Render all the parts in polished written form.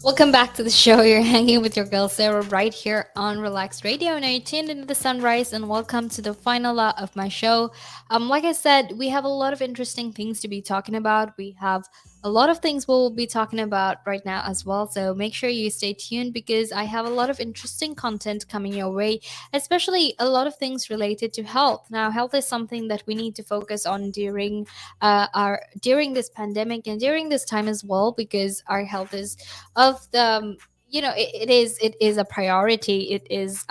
Welcome back to the show. You're hanging with your girl Sarah right here on Relax Radio. Now you're tuned into the sunrise, and welcome to the final lot of my show. Like I said, we have a lot of interesting things to be talking about. We have a lot of things we'll be talking about right now as well. So make sure you stay tuned because I have a lot of interesting content coming your way, especially a lot of things related to health. Now, health is something that we need to focus on during this pandemic and during this time as well, because our health is of the it is a priority. It is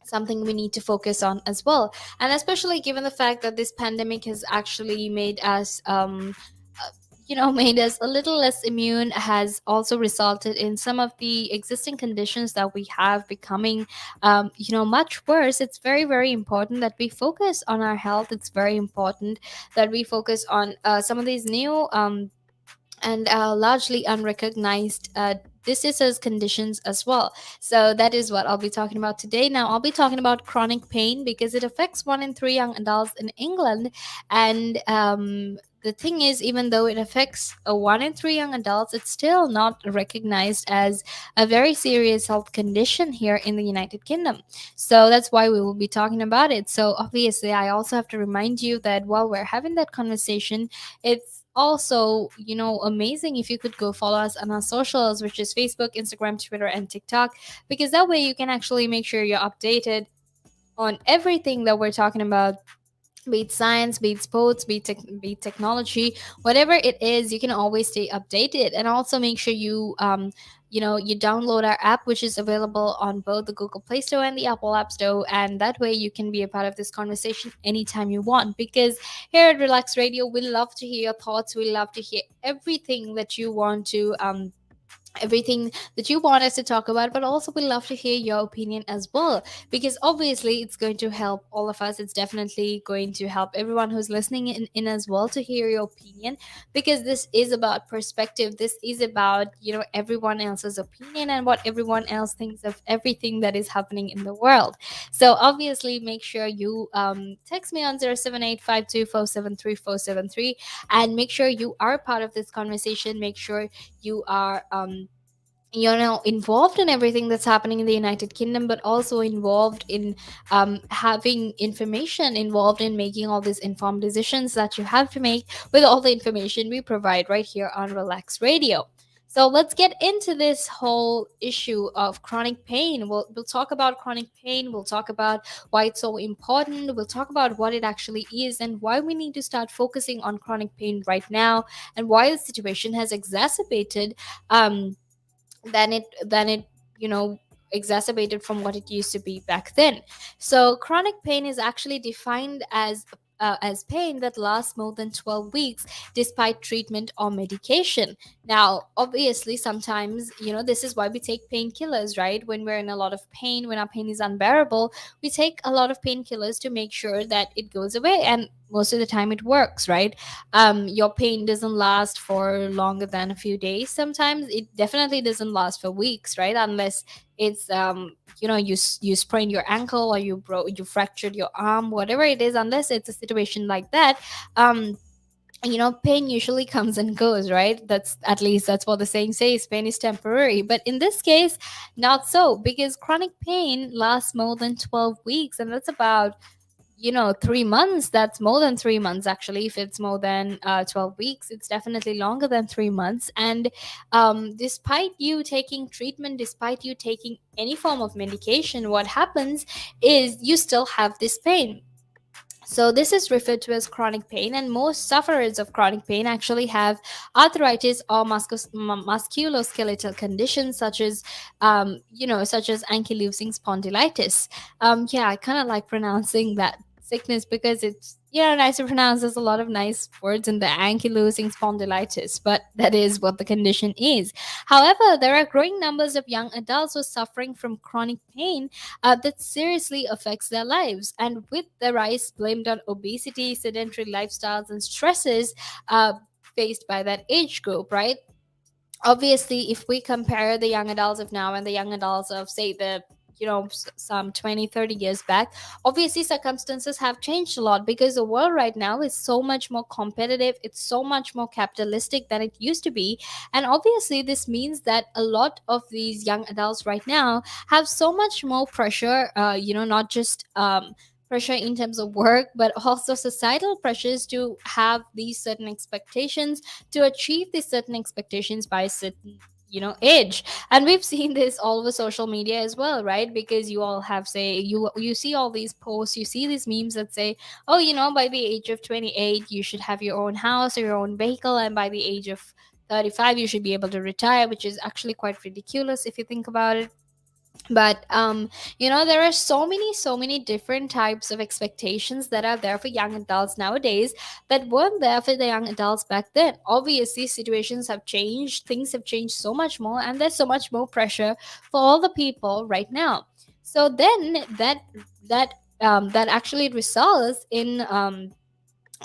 something we need to focus on as well, and especially given the fact that this pandemic has actually made us made us a little less immune, has also resulted in some of the existing conditions that we have becoming much worse. It's very, very important that we focus on our health. It's very important that we focus on some of these new and largely unrecognized diseases conditions as well. So that is what I'll be talking about today. Now I'll be talking about chronic pain because it affects 1 in 3 young adults in England. And the thing is, even though it affects 1 in 3 young adults, it's still not recognized as a very serious health condition here in the United Kingdom. So that's why we will be talking about it. So obviously, I also have to remind you that while we're having that conversation, it's also, amazing if you could go follow us on our socials, which is Facebook, Instagram, Twitter, and TikTok, because that way you can actually make sure you're updated on everything that we're talking about, be it science, be it sports, be it technology, whatever it is. You can always stay updated, and also make sure you download our app, which is available on both the Google Play Store and the Apple App Store, and that way you can be a part of this conversation anytime you want. Because here at Relax Radio, we love to hear your thoughts. We love to hear everything that you want us to talk about, but also we love to hear your opinion as well, because obviously it's going to help all of us. It's definitely going to help everyone who's listening in as well to hear your opinion, because this is about perspective. This is about everyone else's opinion and what everyone else thinks of everything that is happening in the world. So obviously make sure you text me on 07852473473, and make sure you are part of this conversation. Make sure you are involved in everything that's happening in the United Kingdom, but also involved in having information, involved in making all these informed decisions that you have to make with all the information we provide right here on Relax Radio. So let's get into this whole issue of chronic pain. We'll talk about chronic pain. We'll talk about why it's so important. We'll talk about what it actually is and why we need to start focusing on chronic pain right now, and why the situation has exacerbated than it exacerbated from what it used to be back then. So chronic pain is actually defined as pain that lasts more than 12 weeks despite treatment or medication. Now, obviously, sometimes, this is why we take painkillers, right? When we're in a lot of pain, when our pain is unbearable, we take a lot of painkillers to make sure that it goes away. And most of the time it works, right? Your pain doesn't last for longer than a few days. Sometimes it definitely doesn't last for weeks, right? Unless it's you sprained your ankle, or you fractured your arm, whatever it is. Unless it's a situation like that, pain usually comes and goes, right? That's, at least that's what the saying says, pain is temporary. But in this case, not so, because chronic pain lasts more than 12 weeks, and that's about 3 months. That's more than 3 months, actually. If it's more than 12 weeks, it's definitely longer than 3 months. And despite you taking treatment, despite you taking any form of medication, what happens is you still have this pain. So this is referred to as chronic pain, and most sufferers of chronic pain actually have arthritis or musculoskeletal conditions, such as ankylosing spondylitis. Yeah, I kind of like pronouncing that sickness because it's nice to pronounce. There's a lot of nice words in the ankylosing spondylitis, but that is what the condition is. However, there are growing numbers of young adults who are suffering from chronic pain that seriously affects their lives. And with the rise blamed on obesity, sedentary lifestyles, and stresses faced by that age group, right? Obviously, if we compare the young adults of now and the young adults of, say, the some 20, 30 years back. Obviously circumstances have changed a lot because the world right now is so much more competitive, it's so much more capitalistic than it used to be. And obviously this means that a lot of these young adults right now have so much more pressure, not just pressure in terms of work, but also societal pressures to have these certain expectations, to achieve these certain expectations by a certain age. And we've seen this all over social media as well, right? Because you all have, say, you see all these posts, you see these memes that say, oh, by the age of 28 you should have your own house or your own vehicle, and by the age of 35 you should be able to retire, which is actually quite ridiculous if you think about it. But there are so many different types of expectations that are there for young adults nowadays that weren't there for the young adults back then. Obviously situations have changed, things have changed so much more, and there's so much more pressure for all the people right now. So then that actually results in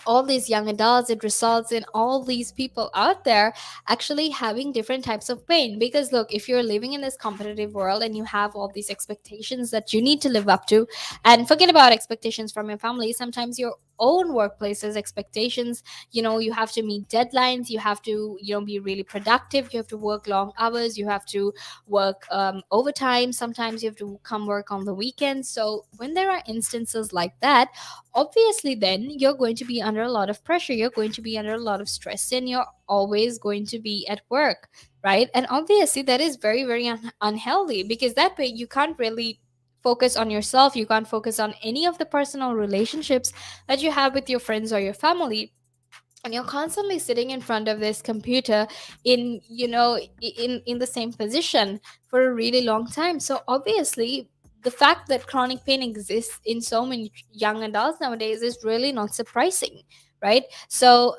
all these young adults, it results in all these people out there actually having different types of pain. Because look, if you're living in this competitive world and you have all these expectations that you need to live up to, and forget about expectations from your family, sometimes your own workplace's expectations, you have to meet deadlines, you have to be really productive, you have to work long hours, you have to work overtime, sometimes you have to come work on the weekends. So when there are instances like that, obviously then you're going to be under a lot of pressure, you're going to be under a lot of stress, and you're always going to be at work, right? And obviously that is very, very unhealthy, because that way you can't really focus on yourself, you can't focus on any of the personal relationships that you have with your friends or your family, and you're constantly sitting in front of this computer in in the same position for a really long time. So obviously the fact that chronic pain exists in so many young adults nowadays is really not surprising, right? So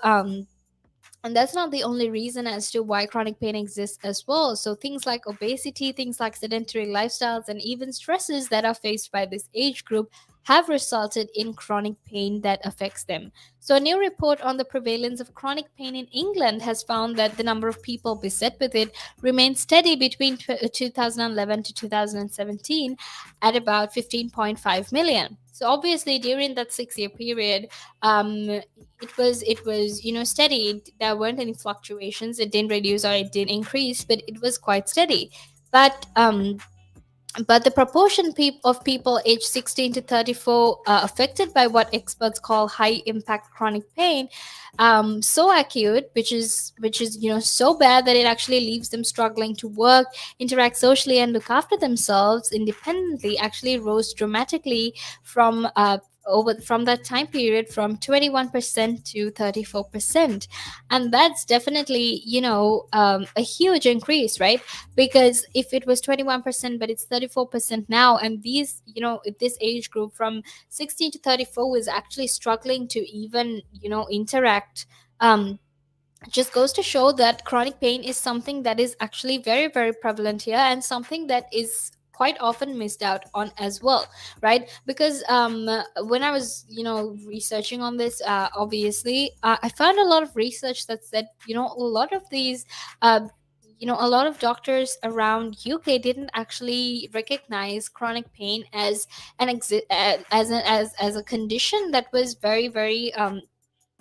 and that's not the only reason as to why chronic pain exists as well. So things like obesity, things like sedentary lifestyles, and even stresses that are faced by this age group have resulted in chronic pain that affects them. So a new report on the prevalence of chronic pain in England has found that the number of people beset with it remained steady between 2011 to 2017 at about 15.5 million. So obviously during that 6-year period, it was steady. There weren't any fluctuations, it didn't reduce or it didn't increase, but it was quite steady. But um but the proportion of people aged 16 to 34 affected by what experts call high impact chronic pain, so acute, which is so bad that it actually leaves them struggling to work, interact socially, and look after themselves independently, actually rose dramatically from that time period from 21% to 34%. And that's definitely a huge increase, right? Because if it was 21% but it's 34% now, and this age group from 16 to 34 is actually struggling to even interact, um just goes to show that chronic pain is something that is actually very, very prevalent here, and something that is quite often missed out on as well, right? Because when I was researching on this, obviously I found a lot of research that said a lot of these a lot of doctors around UK didn't actually recognize chronic pain as as a condition that was very, very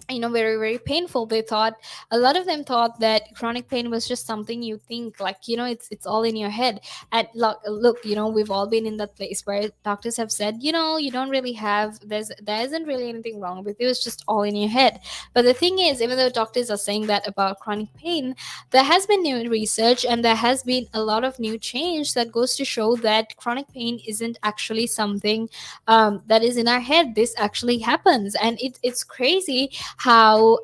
very, very painful. They thought, a lot of them thought that chronic pain was just something you think, like it's all in your head. And look, we've all been in that place where doctors have said, you don't really have, there isn't really anything wrong with you, it's just all in your head. But the thing is, even though doctors are saying that about chronic pain, there has been new research and there has been a lot of new change that goes to show that chronic pain isn't actually something that is in our head. This actually happens, and it's crazy how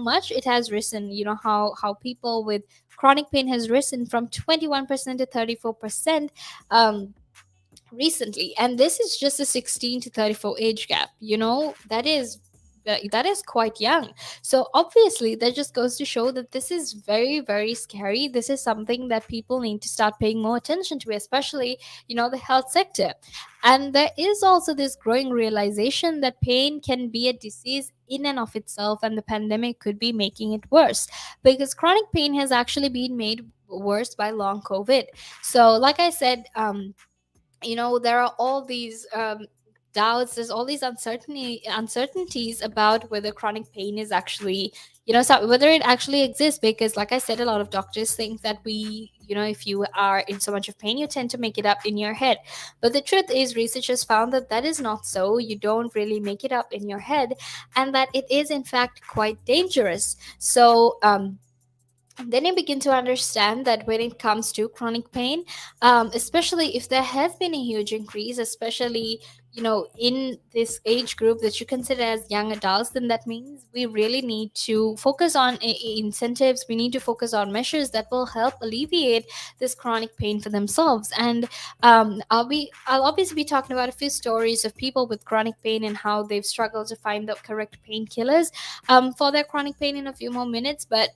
much it has risen. How people with chronic pain has risen from 21% to 34% um recently. And this is just a 16 to 34 age gap. That is quite young. So obviously that just goes to show that this is very, very scary. This is something that people need to start paying more attention to, especially the health sector. And there is also this growing realization that pain can be a disease in and of itself, and the pandemic could be making it worse, because chronic pain has actually been made worse by long COVID. So like I said, there are all these doubts, there's all these uncertainties about whether chronic pain is actually, so whether it actually exists, because like I said, a lot of doctors think that if you are in so much of pain, you tend to make it up in your head. But the truth is, research has found that that is not so. You don't really make it up in your head, and that it is in fact quite dangerous. So then you begin to understand that when it comes to chronic pain, especially if there has been a huge increase, especially in this age group that you consider as young adults, then that means we really need to focus on incentives. We need to focus on measures that will help alleviate this chronic pain for themselves. And I'll obviously be talking about a few stories of people with chronic pain and how they've struggled to find the correct painkillers for their chronic pain in a few more minutes. But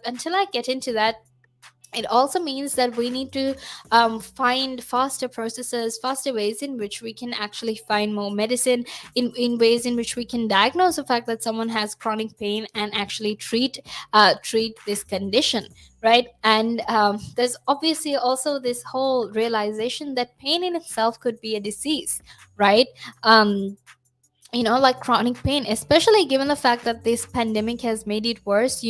until I get into that, it also means that we need to find faster processes, faster ways in which we can actually find more medicine, in ways in which we can diagnose the fact that someone has chronic pain and actually treat this condition, right? And there's obviously also this whole realization that pain in itself could be a disease, right? Like chronic pain, especially given the fact that this pandemic has made it worse.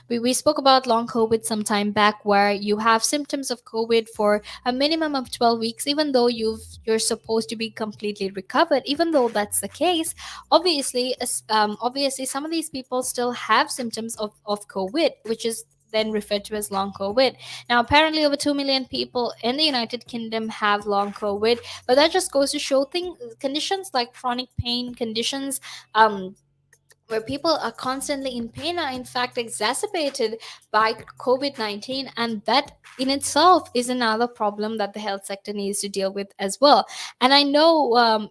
We spoke about long COVID some time back, where you have symptoms of COVID for a minimum of 12 weeks, even though you're supposed to be completely recovered. Even though that's the case, obviously some of these people still have symptoms of COVID, which is then referred to as long COVID. Now, apparently, over 2 million people in the United Kingdom have long COVID, but that just goes to show conditions like chronic pain conditions, where people are constantly in pain, are in fact exacerbated by COVID-19. And that in itself is another problem that the health sector needs to deal with as well. And I know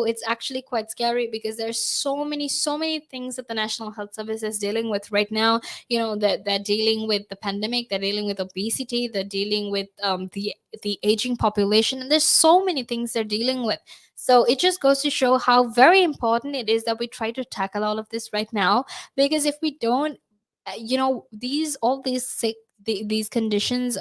it's actually quite scary, because there's so many things that the National Health Service is dealing with right now. They're dealing with the pandemic, they're dealing with obesity, they're dealing with the aging population, and there's so many things they're dealing with. So it just goes to show how very important it is that we try to tackle all of this right now, because if we don't, these conditions,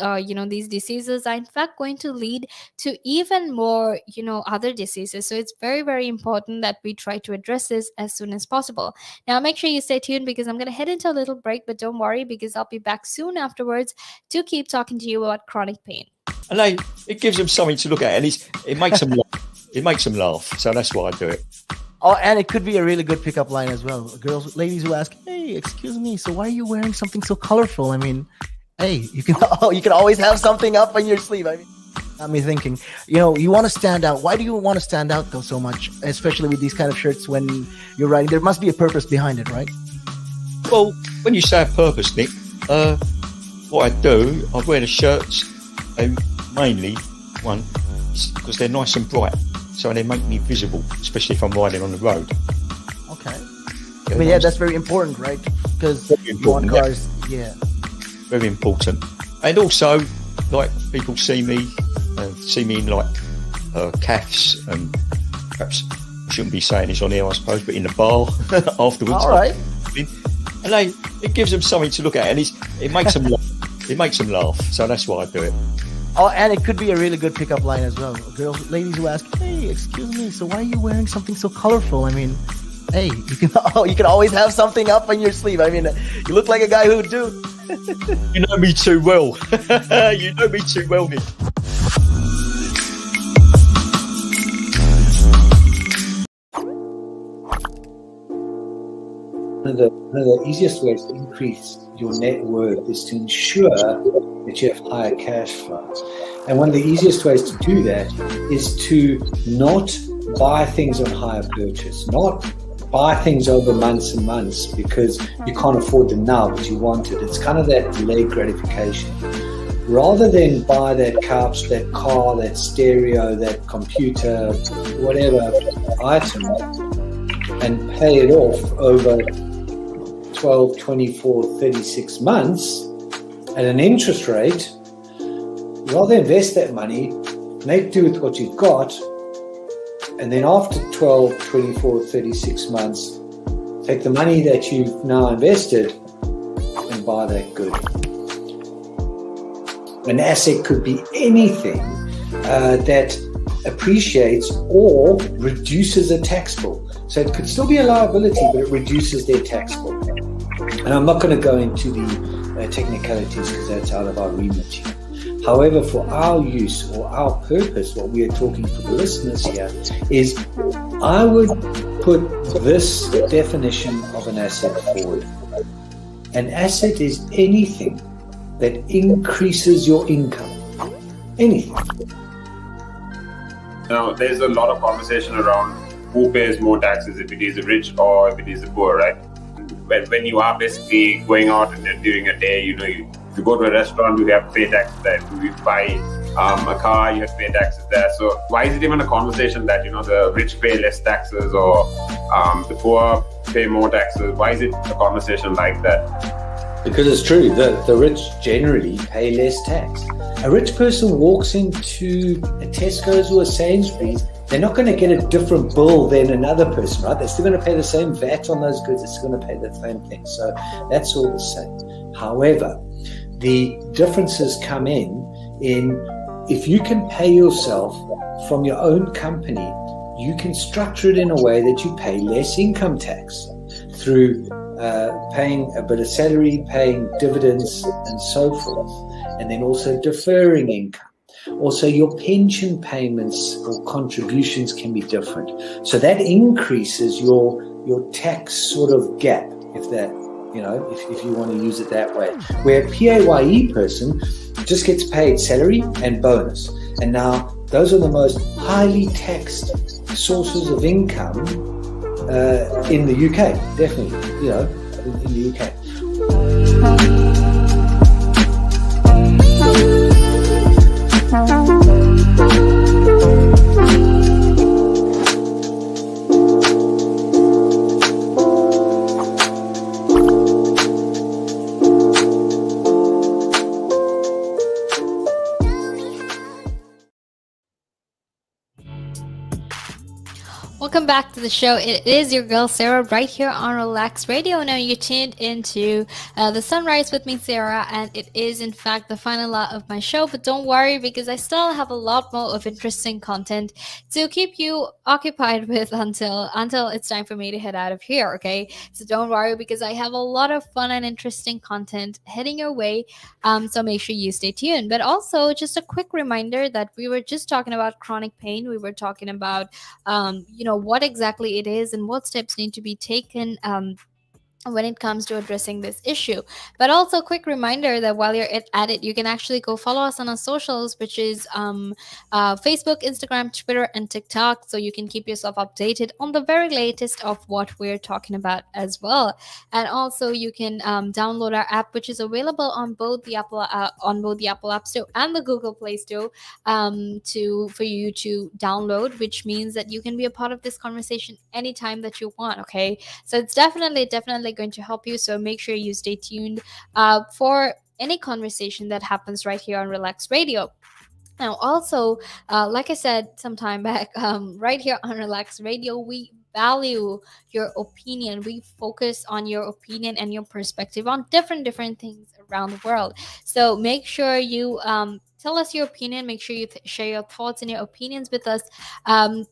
these diseases are in fact going to lead to even more, other diseases. So it's very, very important that we try to address this as soon as possible. Now, make sure you stay tuned, because I'm going to head into a little break, but don't worry, because I'll be back soon afterwards to keep talking to you about chronic pain. And it gives them something to look at, and it makes them laugh. It makes them laugh, so that's why I do it. Oh, and it could be a really good pickup line as well. Ladies who ask, "Hey, excuse me, so why are you wearing something so colorful?" I mean, hey, you can always have something up on your sleeve. I mean, got me thinking. You want to stand out. Why do you want to stand out though so much, especially with these kind of shirts when you're writing? There must be a purpose behind it, right? Well, when you say a purpose, Nick, what I do, I wear the shirts, mainly one, because they're nice and bright. So they make me visible, especially if I'm riding on the road. Okay. That's very important, right? Because you want cars, Very important. And also, like, people see me in, like, calves, and perhaps I shouldn't be saying this on air, I suppose, but in the bar afterwards. All right. And it gives them something to look at, and it makes them laugh. It makes them laugh, so that's why I do it. Oh, and it could be a really good pickup line as well. Ladies who ask, "Hey, excuse me, so why are you wearing something so colorful?" I mean, hey, you can always have something up on your sleeve. I mean, you look like a guy who would do. You know me too well. You know me too well, Nick. One of the easiest ways to increase your net worth is to ensure that you have higher cash flows. And one of the easiest ways to do that is to not buy things on hire purchase, not buy things over months and months because you can't afford them now, but you want it. It's kind of that delayed gratification. Rather than buy that couch, that car, that stereo, that computer, whatever item, and pay it off over 12, 24, 36 months at an interest rate, rather invest that money, make do with what you've got, and then after 12, 24, 36 months, take the money that you've now invested and buy that good. An asset could be anything that appreciates or reduces a tax bill. So it could still be a liability, but it reduces their tax bill. And I'm not going to go into the technicalities because that's out of our remit here. However, for our use or our purpose, what we are talking for the listeners here is I would put this definition of an asset forward. An asset is anything that increases your income. Anything. Now, there's a lot of conversation around who pays more taxes, if it is the rich or if it is the poor, right? When you are basically going out and during a day, if you go to a restaurant, you have to pay taxes there. If you buy a car, you have to pay taxes there. So why is it even a conversation that, the rich pay less taxes or the poor pay more taxes? Why is it a conversation like that? Because it's true, the rich generally pay less tax. A rich person walks into a Tesco's or a Sainsbury's, they're not going to get a different bill than another person, right? They're still going to pay the same VAT on those goods. They're still going to pay the same thing. So that's all the same. However, the differences come in if you can pay yourself from your own company, you can structure it in a way that you pay less income tax through paying a bit of salary, paying dividends, and so forth, and then also deferring income. Also, your pension payments or contributions can be different. So that increases your tax sort of gap, if you want to use it that way. Where a PAYE person just gets paid salary and bonus. And now those are the most highly taxed sources of income in the UK, definitely, in the UK. Welcome back to the show. It is your girl Sarah right here on Relaks Radio. Now you tuned into the Sunrise with me, Sarah, and it is in fact the final lot of my show. But don't worry, because I still have a lot more of interesting content to keep you occupied with until it's time for me to head out of here. Okay, so don't worry, because I have a lot of fun and interesting content heading your way. So make sure you stay tuned. But also, just a quick reminder that we were just talking about chronic pain. We were talking about what exactly it is and what steps need to be taken when it comes to addressing this issue. But also, quick reminder that while you're at it, you can actually go follow us on our socials, which is Facebook, Instagram, Twitter, and TikTok, so you can keep yourself updated on the very latest of what we're talking about as well. And also, you can download our app, which is available on both the Apple App Store and the Google Play Store, for you to download, which means that you can be a part of this conversation anytime that you want. Okay, so it's definitely going to help you. So make sure you stay tuned for any conversation that happens right here on Relaks Radio. Now, also, like I said some time back, right here on Relaks Radio, we value your opinion. We focus on your opinion and your perspective on different things around the world. So make sure you tell us your opinion. Make sure you share your thoughts and your opinions with us.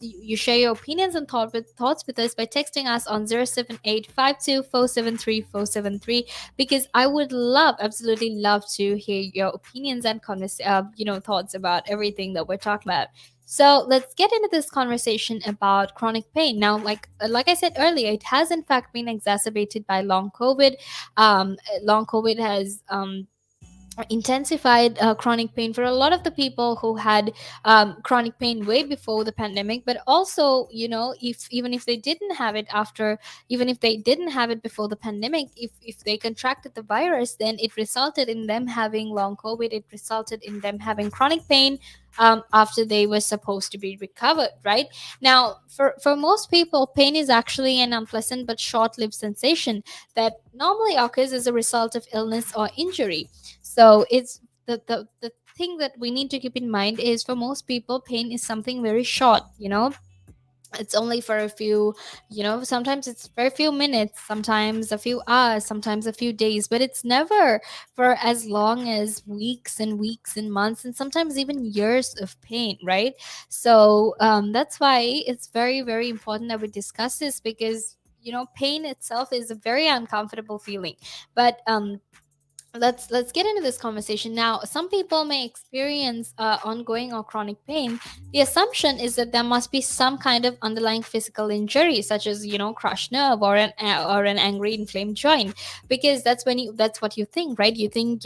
You share your opinions and thoughts with us by texting us on 078-52-473-473, because I would absolutely love to hear your opinions and thoughts about everything that we're talking about. So let's get into this conversation about chronic pain. Now, like I said earlier, it has in fact been exacerbated by long COVID. Long COVID has intensified chronic pain for a lot of the people who had chronic pain way before the pandemic. But also, even if they didn't have it before the pandemic, if they contracted the virus, then it resulted in them having long COVID. It resulted in them having chronic pain after they were supposed to be recovered. Right now, for most people, pain is actually an unpleasant but short-lived sensation that normally occurs as a result of illness or injury. So it's the thing that we need to keep in mind is, for most people, pain is something very short. It's only for a few, sometimes it's for a few minutes, sometimes a few hours, sometimes a few days, but it's never for as long as weeks and weeks and months, and sometimes even years of pain, right? So that's why it's very, very important that we discuss this, because pain itself is a very uncomfortable feeling. But let's get into this conversation now. Some people may experience ongoing or chronic pain. The assumption is that there must be some kind of underlying physical injury, such as crushed nerve, or an angry inflamed joint, because that's what you think, right? You think,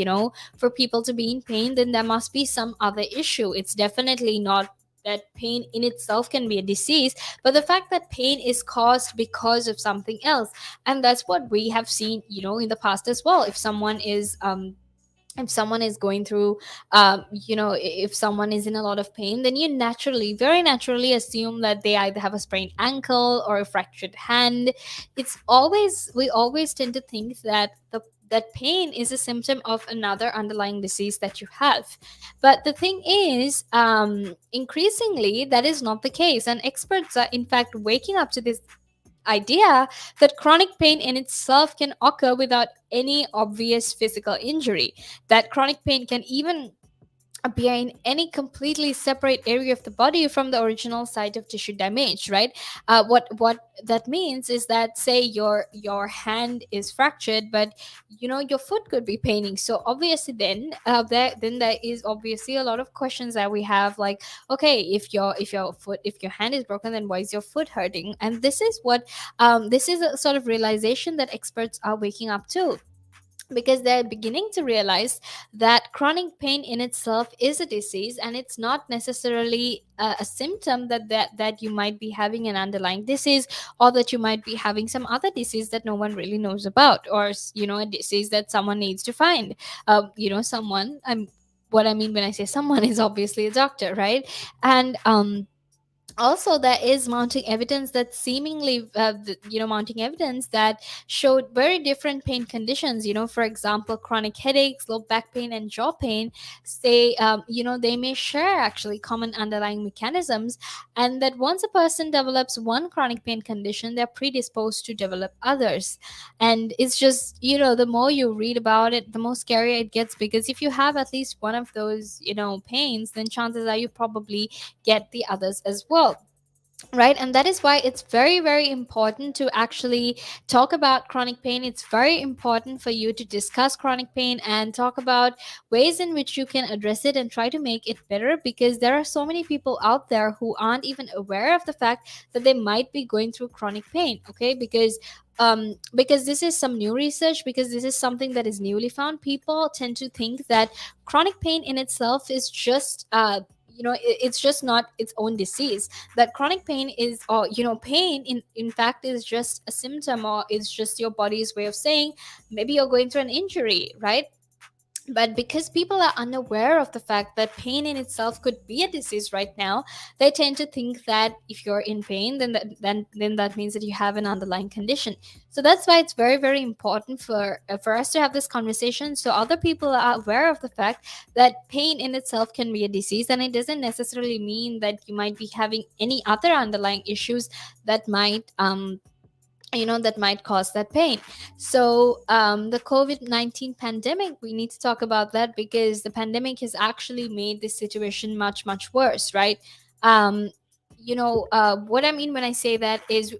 for people to be in pain, then there must be some other issue. It's definitely not that pain in itself can be a disease, but the fact that pain is caused because of something else. And that's what we have seen, in the past as well. If someone is going through, if someone is in a lot of pain, then you naturally, very naturally, assume that they either have a sprained ankle or a fractured hand. We always tend to think that pain is a symptom of another underlying disease that you have. But the thing is, increasingly, that is not the case. And experts are, in fact, waking up to this idea that chronic pain in itself can occur without any obvious physical injury, that chronic pain can even appear in any completely separate area of the body from the original site of tissue damage, right? What that means is that, say your hand is fractured, but your foot could be paining. So obviously, then there is obviously a lot of questions that we have, like, okay, if your hand is broken, then why is your foot hurting? And this is a sort of realization that experts are waking up to, because they're beginning to realize that chronic pain in itself is a disease, and it's not necessarily a symptom that you might be having an underlying disease, or that you might be having some other disease that no one really knows about, or a disease that someone needs to find. Someone, what I mean when I say someone is obviously a doctor, right? And also, there is mounting evidence that seemingly mounting evidence that showed very different pain conditions. For example, chronic headaches, low back pain, and jaw pain, say, they may share actually common underlying mechanisms, and that once a person develops one chronic pain condition, they're predisposed to develop others. And it's just, the more you read about it, the more scary it gets, because if you have at least one of those pains, then chances are you probably get the others as well, right? And that is why it's very, very important to actually talk about chronic pain. It's very important for you to discuss chronic pain and talk about ways in which you can address it and try to make it better, because there are so many people out there who aren't even aware of the fact that they might be going through chronic pain. Okay, because this is some new research, because this is something that is newly found. People tend to think that chronic pain in itself is just it's just not its own disease, that chronic pain is, or pain in fact is just a symptom, or is just your body's way of saying maybe you're going through an injury, right? But because people are unaware of the fact that pain in itself could be a disease right now, they tend to think that if you're in pain, then that means that you have an underlying condition. So that's why it's very, very important for us to have this conversation, so other people are aware of the fact that pain in itself can be a disease, and it doesn't necessarily mean that you might be having any other underlying issues that might cause that pain. So the COVID-19 pandemic, we need to talk about that, because the pandemic has actually made this situation much, much worse, right? um what I mean when I say that is,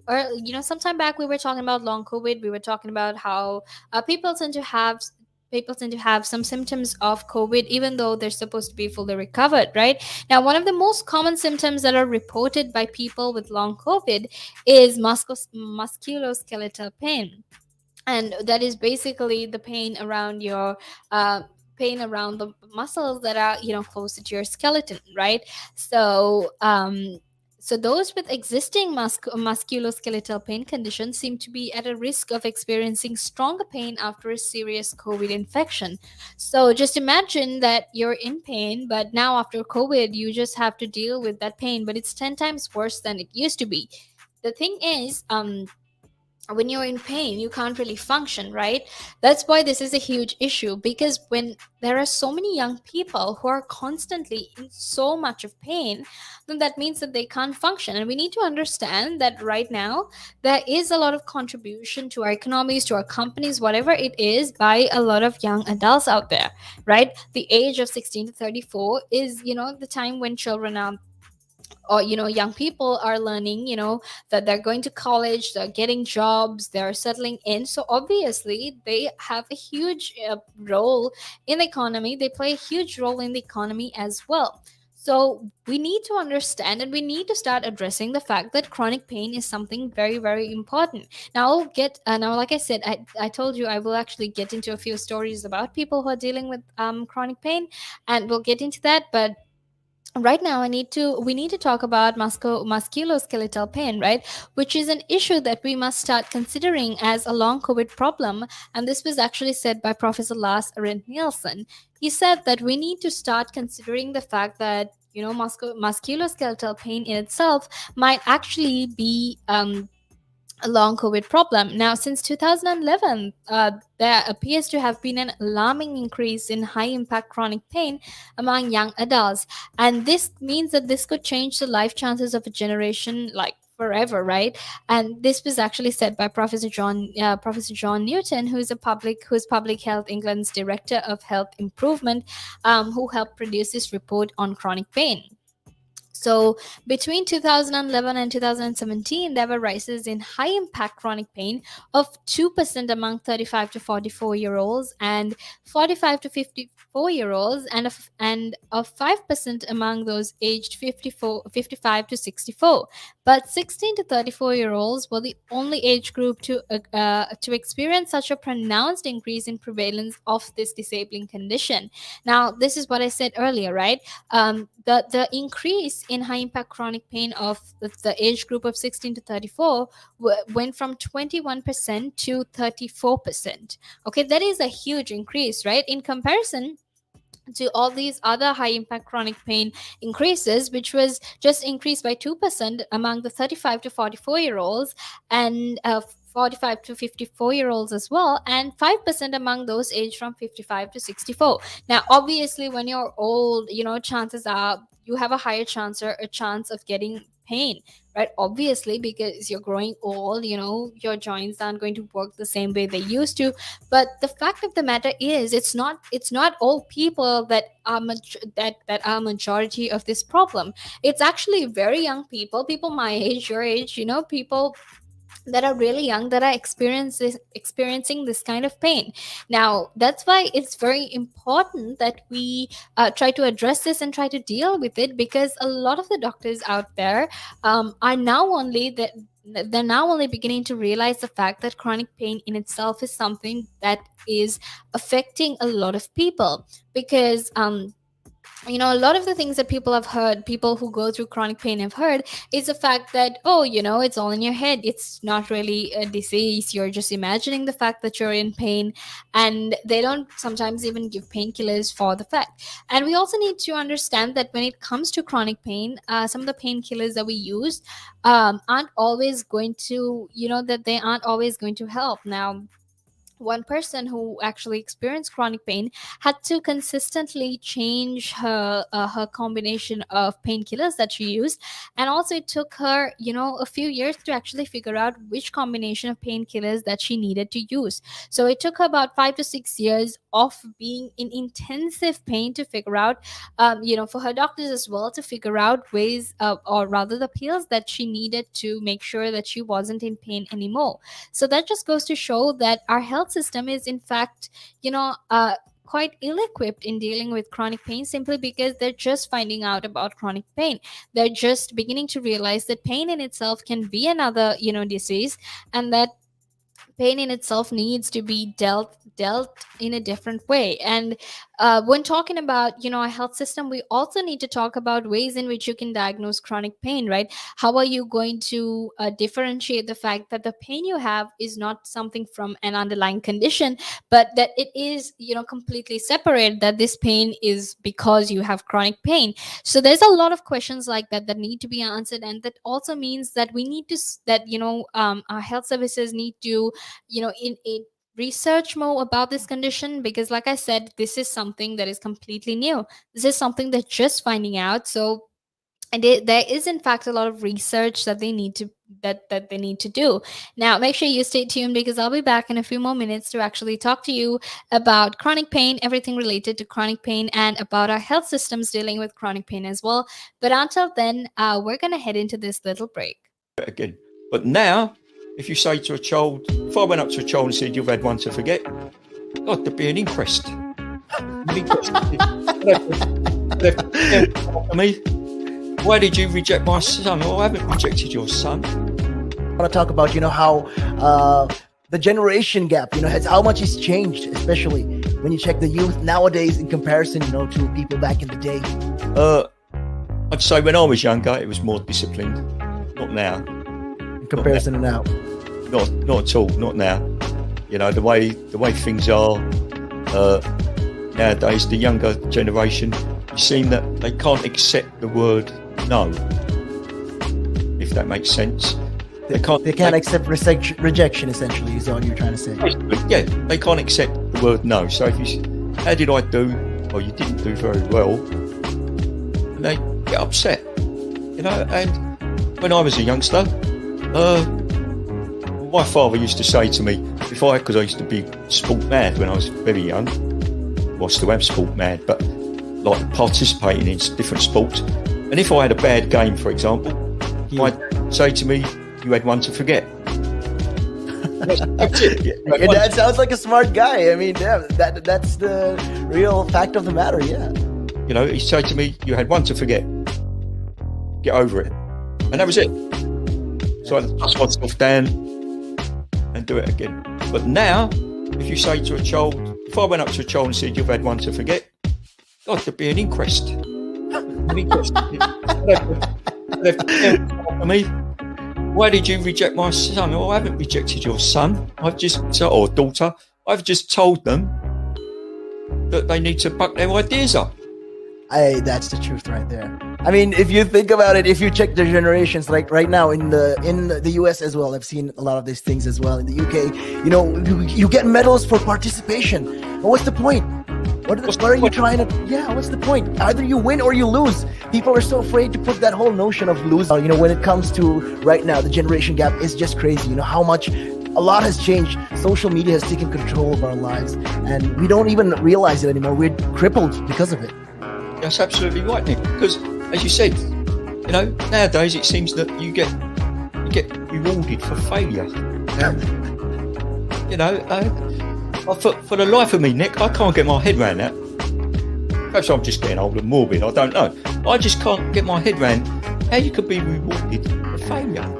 sometime back we were talking about long COVID. We were talking about how people tend to have some symptoms of COVID, even though they're supposed to be fully recovered, right? Now, one of the most common symptoms that are reported by people with long COVID is musculoskeletal pain, and that is basically the uh, pain around the muscles that are closer to your skeleton, right? So those with existing musculoskeletal pain conditions seem to be at a risk of experiencing stronger pain after a serious COVID infection. So just imagine that you're in pain, but now after COVID you just have to deal with that pain, but it's 10 times worse than it used to be. The thing is, when you're in pain you can't really function, right? That's why this is a huge issue, because when there are so many young people who are constantly in so much of pain, then that means that they can't function. And we need to understand that right now there is a lot of contribution to our economies, to our companies, whatever it is, by a lot of young adults out there, right? The age of 16 to 34 is, the time when children are, or young people are learning, that they're going to college, they're getting jobs, they're settling in. So obviously they have a huge role in the economy, they play a huge role in the economy as well. So we need to understand, and we need to start addressing the fact that chronic pain is something very, very important. Now I'll get now, like I said, I told you I will actually get into a few stories about people who are dealing with chronic pain, and we'll get into that. But right now we need to talk about musculoskeletal pain, right, which is an issue that we must start considering as a long covid problem. And this was actually said by Professor Lars Arendt Nielsen. He said that we need to start considering the fact that musculoskeletal pain in itself might actually be a long COVID problem. Now, since 2011, there appears to have been an alarming increase in high impact chronic pain among young adults. And this means that this could change the life chances of a generation, like forever, right? And this was actually said by Professor John Newton, who's Public Health England's Director of Health Improvement, who helped produce this report on chronic pain. So between 2011 and 2017, there were rises in high impact chronic pain of 2% among 35 to 44-year-olds and 45 to 54-year-olds, and of 5% among those aged 55 to 64. But 16 to 34-year-olds were the only age group to experience such a pronounced increase in prevalence of this disabling condition. Now, this is what I said earlier, right? The increase in high impact chronic pain of the age group of 16 to 34 went from 21% to 34%. Okay, that is a huge increase, right? In comparison to all these other high impact chronic pain increases, which was just increased by 2% among the 35 to 44-year-olds, and 45 to 54-year-olds as well, and 5% among those aged from 55 to 64. Now obviously when you're old, chances are you have a higher chance of getting pain, right? Obviously, because you're growing old, your joints aren't going to work the same way they used to. But the fact of the matter is, it's not all people that are that are majority of this problem. It's actually very young people my age, your age, people that are really young that are experiencing this kind of pain. Now that's why it's very important that we try to address this and try to deal with it, because a lot of the doctors out there are now only that they're now only beginning to realize the fact that chronic pain in itself is something that is affecting a lot of people. Because a lot of the things that people have heard, people who go through chronic pain have heard, is the fact that, oh, it's all in your head, it's not really a disease, you're just imagining the fact that you're in pain. And they don't sometimes even give painkillers for the fact. And we also need to understand that when it comes to chronic pain, some of the painkillers that we use aren't always going to, that they aren't always going to help. Now, one person who actually experienced chronic pain had to consistently change her combination of painkillers that she used. And also it took her a few years to actually figure out which combination of painkillers that she needed to use. So it took her about 5 to 6 years of being in intensive pain to figure out, for her doctors as well, to figure out ways, or rather the pills that she needed to make sure that she wasn't in pain anymore. So that just goes to show that our health system is in fact, quite ill-equipped in dealing with chronic pain, simply because they're just finding out about chronic pain. They're just beginning to realize that pain in itself can be another, disease, and that pain in itself needs to be dealt in a different way. And when talking about, our health system, we also need to talk about ways in which you can diagnose chronic pain, right? How are you going to differentiate the fact that the pain you have is not something from an underlying condition, but that it is, completely separate, that this pain is because you have chronic pain? So there's a lot of questions like that that need to be answered, and that also means that we need to our health services need to, in research more about this condition, because like I said, this is something that is completely new. This is something they're just finding out. So there is in fact a lot of research that they need to that they need to do. Now make sure you stay tuned, because I'll be back in a few more minutes to actually talk to you about chronic pain, everything related to chronic pain, and about our health systems dealing with chronic pain as well. But until then, we're going to head into this little break again. But now, if you say to a child, if I went up to a child and said, you've had one to forget, God, there'd be an inquest. Me, why did you reject my son? Oh, I haven't rejected your son. I want to talk about, how the generation gap, how much it's changed, especially when you check the youth nowadays in comparison, to people back in the day. I'd say when I was younger, it was more disciplined. Not now. In comparison to now. Not at all. Not now. The way things are nowadays, the younger generation, you seem that they can't accept the word no, if that makes sense. They can't accept rejection, essentially, is all you're trying to say. Yeah, they can't accept the word no. So if you, how did I do? Or you didn't do very well, and they get upset. And when I was a youngster, my father used to say to me, because I used to be sport mad when I was very young. Well, I still am sport mad, but like participating in different sports. And if I had a bad game, for example, he'd say to me, you had one to forget. That's it. Your dad sounds like a smart guy. I mean, yeah, that's the real fact of the matter, yeah. He'd say to me, you had one to forget. Get over it. And that was it. So I dust myself down and do it again. But now, if you say to a child, if I went up to a child and said, you've had one to forget, God, there'd be an inquest. An inquest. Me, why did you reject my son? Oh, I haven't rejected your son. Or daughter. I've just told them that they need to buck their ideas up. That's the truth right there. I mean, if you think about it, if you check the generations, like right now in the US as well, I've seen a lot of these things as well. In the UK, you get medals for participation. But what's the point? What are you trying to? Yeah, what's the point? Either you win or you lose. People are so afraid to put that whole notion of losing. When it comes to right now, the generation gap is just crazy. How much a lot has changed. Social media has taken control of our lives, and we don't even realize it anymore. We're crippled because of it. That's absolutely right, Nick. Because as you said, nowadays it seems that you get rewarded for failure. For the life of me, Nick, I can't get my head around that. Perhaps I'm just getting old and morbid, I don't know. I just can't get my head around how you could be rewarded for failure.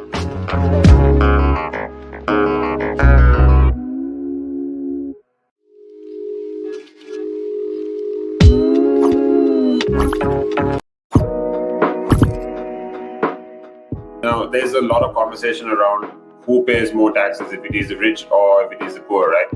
There's a lot of conversation around who pays more taxes, if it is the rich or if it is the poor, right?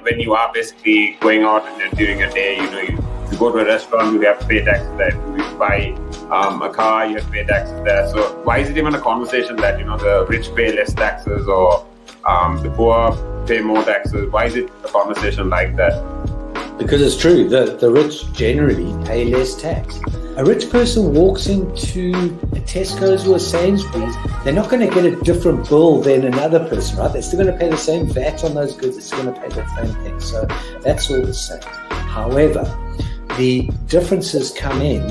When you are basically going out and during a day, you go to a restaurant, you have to pay taxes there. If you buy a car, you have to pay taxes there. So why is it even a conversation that, the rich pay less taxes or the poor pay more taxes? Why is it a conversation like that? Because it's true, the rich generally pay less tax. A rich person walks into a Tesco's or a Sainsbury's, they're not going to get a different bill than another person, right? They're still going to pay the same VAT on those goods, they're still going to pay the same thing. So that's all the same. However, the differences come in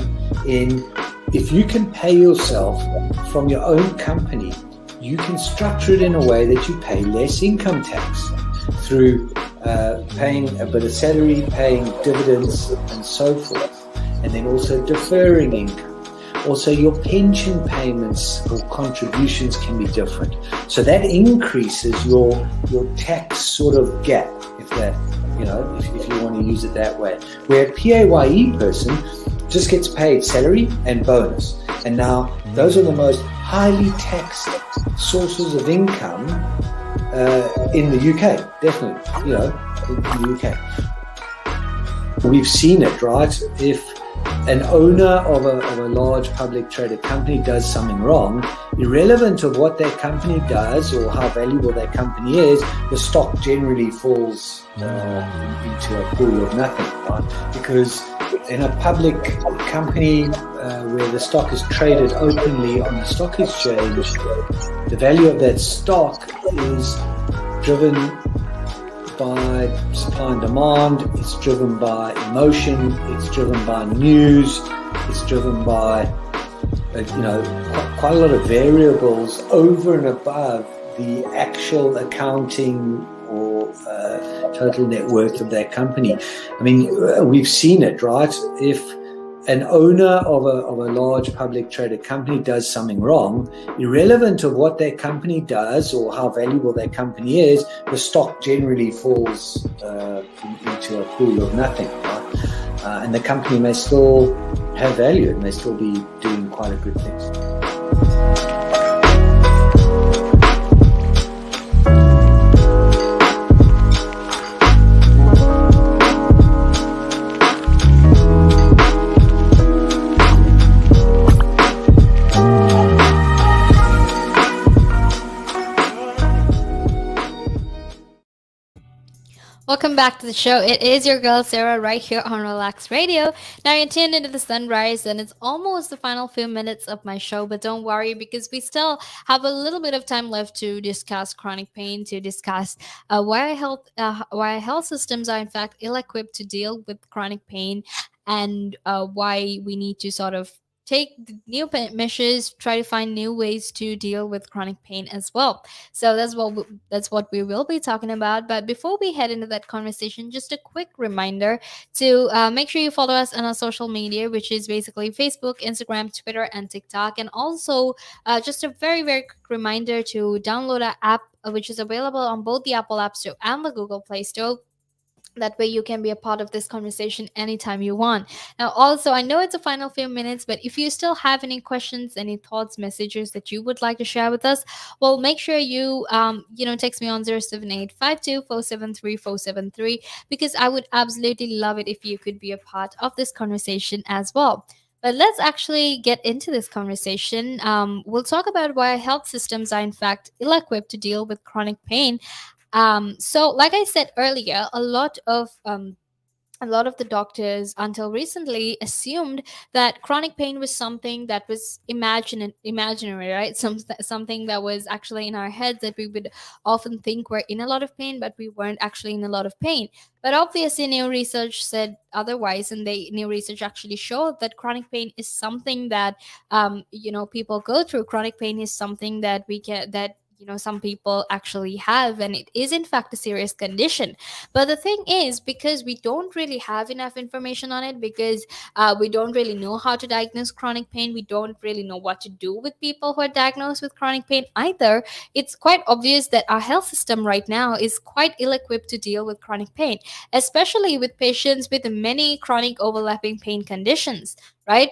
if you can pay yourself from your own company, you can structure it in a way that you pay less income tax through paying a bit of salary, paying dividends and so forth, and then also deferring income. Also, your pension payments or contributions can be different. So that increases your tax sort of gap, if that if you want to use it that way. Where a PAYE person just gets paid salary and bonus. And now those are the most highly taxed sources of income in the UK, definitely, in the UK. We've seen it, right? If an owner of a large public traded company does something wrong, irrelevant of what that company does or how valuable that company is, the stock generally falls into a pool of nothing, right? Because in a public company where the stock is traded openly on the stock exchange, the value of that stock is driven by supply and demand, it's driven by emotion, it's driven by news, it's driven by quite a lot of variables over and above the actual accounting or total net worth of that company. I mean, we've seen it, right? If an owner of a large public traded company does something wrong, irrelevant of what that company does or how valuable that company is, the stock generally falls into a pool of nothing, right? And the company may still have value, it may still be doing quite a good things. Welcome back to the show. It is your girl Sarah right here on Relax Radio. Now you're tuned into the sunrise, and it's almost the final few minutes of my show. But don't worry, because we still have a little bit of time left to discuss chronic pain, to discuss why health systems are in fact ill-equipped to deal with chronic pain, and why we need to sort of take the new measures, try to find new ways to deal with chronic pain as well. So that's what we will be talking about. But before we head into that conversation, just a quick reminder to make sure you follow us on our social media, which is basically Facebook, Instagram, Twitter, and TikTok. And also, just a very, very quick reminder to download our app, which is available on both the Apple App Store and the Google Play Store. That way you can be a part of this conversation anytime you want. Now also, I know it's a final few minutes, but if you still have any questions, any thoughts, messages that you would like to share with us, well, make sure you text me on 07852473473, because I would absolutely love it if you could be a part of this conversation as well. But let's actually get into this conversation. We'll talk about why health systems are in fact ill-equipped to deal with chronic pain. So, like I said earlier, a lot of the doctors until recently assumed that chronic pain was something that was imaginary, right? Something that was actually in our heads, that we would often think we're in a lot of pain, but we weren't actually in a lot of pain. But obviously, new research said otherwise, and new research actually showed that chronic pain is something that people go through. Chronic pain is something that some people actually have, and it is in fact a serious condition. But the thing is, because we don't really have enough information on it, because we don't really know how to diagnose chronic pain, we don't really know what to do with people who are diagnosed with chronic pain either, it's quite obvious that our health system right now is quite ill-equipped to deal with chronic pain, especially with patients with many chronic overlapping pain conditions, right?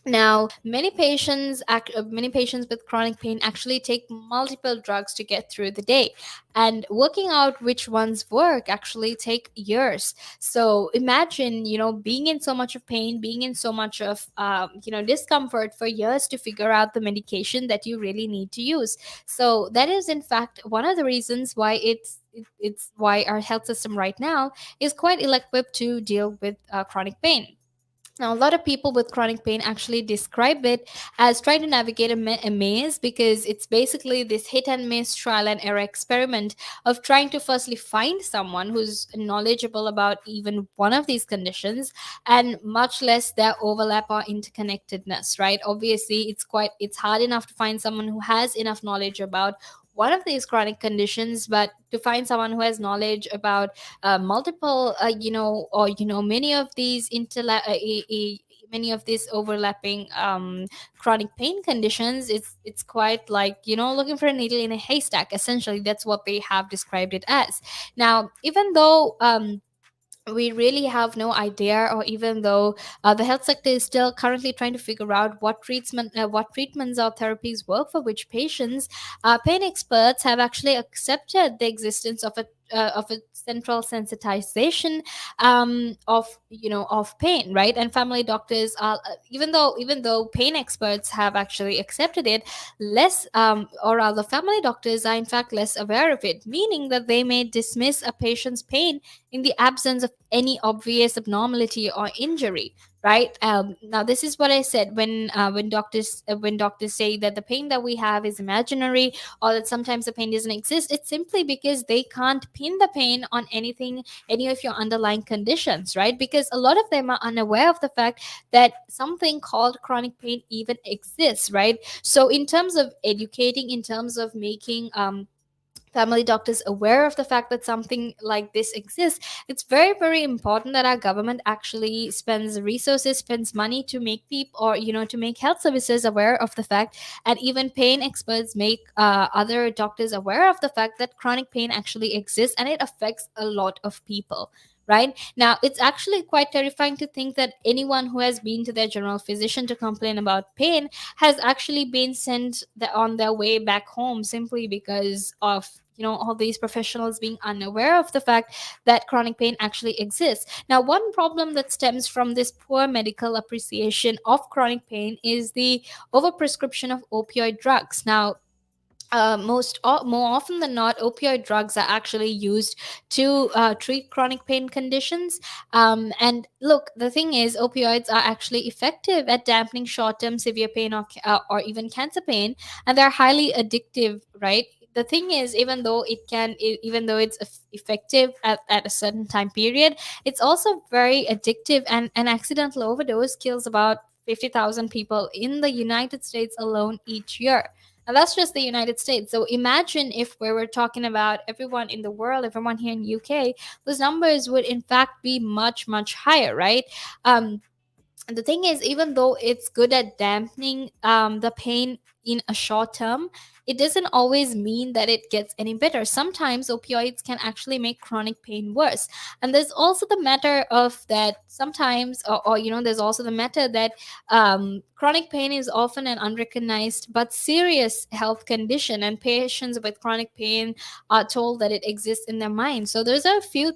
Now, many patients with chronic pain actually take multiple drugs to get through the day, and working out which ones work actually take years. So imagine, being in so much of pain, being in so much of discomfort for years to figure out the medication that you really need to use. So that is in fact one of the reasons why it's why our health system right now is quite ill-equipped to deal with chronic pain. Now, a lot of people with chronic pain actually describe it as trying to navigate a maze, because it's basically this hit and miss trial and error experiment of trying to firstly find someone who's knowledgeable about even one of these conditions, and much less their overlap or interconnectedness, right? Obviously, it's hard enough to find someone who has enough knowledge about one of these chronic conditions, but to find someone who has knowledge about multiple many of these many of these overlapping chronic pain conditions, it's quite like looking for a needle in a haystack. Essentially, that's what they have described it as. Now, even though we really have no idea, or even though the health sector is still currently trying to figure out what treatments or therapies work for which patients, pain experts have actually accepted the existence of a central sensitization of of pain, right? And family doctors are, even though pain experts have actually accepted it, less or rather family doctors are in fact less aware of it, meaning that they may dismiss a patient's pain in the absence of any obvious abnormality or injury, right? Now this is what I said, when doctors say that the pain that we have is imaginary, or that sometimes the pain doesn't exist, it's simply because they can't pin the pain on anything, any of your underlying conditions, right? Because a lot of them are unaware of the fact that something called chronic pain even exists, right? So in terms of educating, in terms of making family doctors aware of the fact that something like this exists, it's very, very important that our government actually spends resources, spends money to make people, or to make health services aware of the fact, and even pain experts make other doctors aware of the fact that chronic pain actually exists and it affects a lot of people. Right now, it's actually quite terrifying to think that anyone who has been to their general physician to complain about pain has actually been sent on their way back home, simply because of all these professionals being unaware of the fact that chronic pain actually exists. Now, one problem that stems from this poor medical appreciation of chronic pain is the overprescription of opioid drugs. Now, more often than not, opioid drugs are actually used to treat chronic pain conditions. And look, the thing is, opioids are actually effective at dampening short-term severe pain, or even cancer pain, and they're highly addictive, right? The thing is, even though it's effective at a certain time period, it's also very addictive, and an accidental overdose kills about 50,000 people in the United States alone each year. And that's just the United States. So imagine if we were talking about everyone in the world, everyone here in UK, those numbers would in fact be much, much higher, right? And the thing is, even though it's good at dampening the pain in a short term, it doesn't always mean that it gets any better. Sometimes opioids can actually make chronic pain worse. And there's also the matter of that sometimes, or there's also the matter that chronic pain is often an unrecognized but serious health condition, and patients with chronic pain are told that it exists in their mind. So those are a few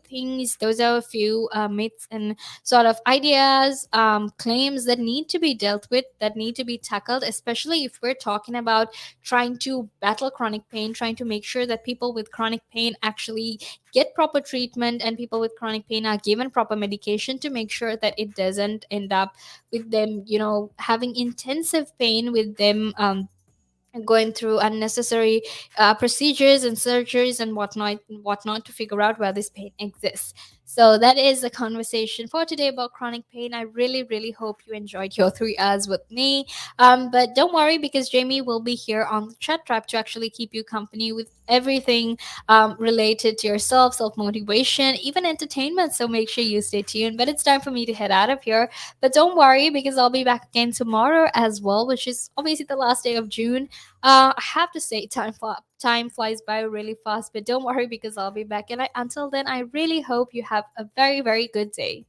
myths and sort of ideas, claims that need to be dealt with, that need to be tackled, especially if we're talking about trying to battle chronic pain, trying to make sure that people with chronic pain actually get proper treatment, and people with chronic pain are given proper medication to make sure that it doesn't end up with them, having intensive pain, with them going through unnecessary procedures and surgeries and whatnot to figure out where this pain exists. So that is the conversation for today about chronic pain. I really, really hope you enjoyed your 3 hours with me. But don't worry, because Jamie will be here on the chat trap to actually keep you company with everything related to yourself, self motivation, even entertainment. So make sure you stay tuned. But it's time for me to head out of here. But don't worry, because I'll be back again tomorrow as well, which is obviously the last day of June. I have to say, time flies by really fast, but don't worry, because I'll be back. And until then, I really hope you have a very, very good day.